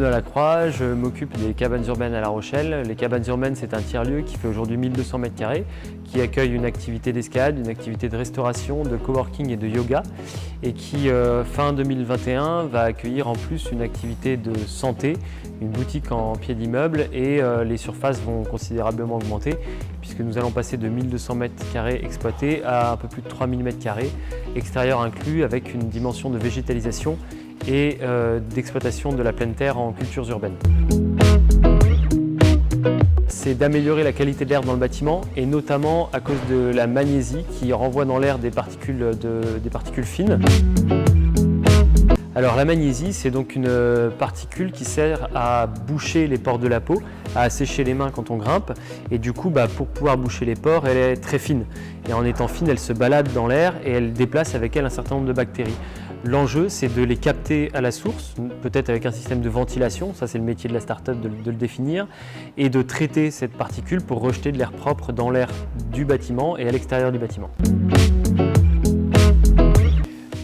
Lacroix, je m'occupe des cabanes urbaines à La Rochelle. Les cabanes urbaines, c'est un tiers-lieu qui fait aujourd'hui 1200 m², qui accueille une activité d'escalade, une activité de restauration, de coworking et de yoga, et qui, fin 2021, va accueillir en plus une activité de santé, une boutique en pied d'immeuble, et les surfaces vont considérablement augmenter, puisque nous allons passer de 1200 m² exploités à un peu plus de 3000 m², extérieur inclus, avec une dimension de végétalisation et d'exploitation de la pleine terre en cultures urbaines. C'est d'améliorer la qualité de l'air dans le bâtiment, et notamment à cause de la magnésie qui renvoie dans l'air des particules fines. Alors la magnésie, c'est donc une particule qui sert à boucher les pores de la peau, à assécher les mains quand on grimpe, et du coup pour pouvoir boucher les pores, elle est très fine. Et en étant fine, elle se balade dans l'air et elle déplace avec elle un certain nombre de bactéries. L'enjeu, c'est de les capter à la source, peut-être avec un système de ventilation, ça c'est le métier de la start-up de le définir, et de traiter cette particule pour rejeter de l'air propre dans l'air du bâtiment et à l'extérieur du bâtiment.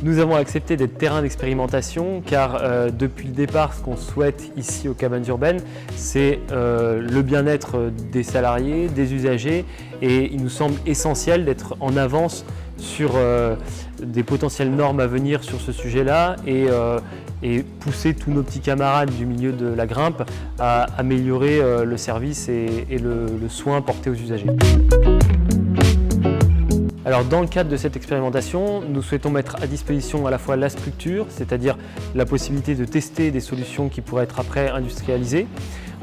Nous avons accepté d'être terrain d'expérimentation car depuis le départ, ce qu'on souhaite ici aux cabanes urbaines, c'est le bien-être des salariés, des usagers, et il nous semble essentiel d'être en avance sur des potentielles normes à venir sur ce sujet-là et pousser tous nos petits camarades du milieu de la grimpe à améliorer le service et le soin porté aux usagers. Alors dans le cadre de cette expérimentation, nous souhaitons mettre à disposition à la fois la structure, c'est-à-dire la possibilité de tester des solutions qui pourraient être après industrialisées.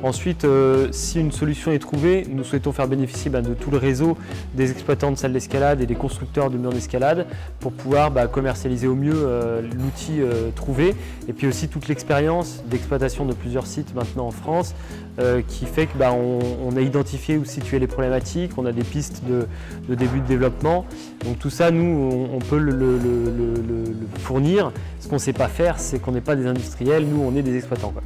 Ensuite, si une solution est trouvée, nous souhaitons faire bénéficier de tout le réseau des exploitants de salles d'escalade et des constructeurs de murs d'escalade pour pouvoir commercialiser au mieux l'outil trouvé, et puis aussi toute l'expérience d'exploitation de plusieurs sites maintenant en France qui fait que on a identifié où situer les problématiques, on a des pistes de début de développement. Donc tout ça, nous, on peut le fournir. Ce qu'on ne sait pas faire, c'est qu'on n'est pas des industriels, nous on est des exploitants, quoi.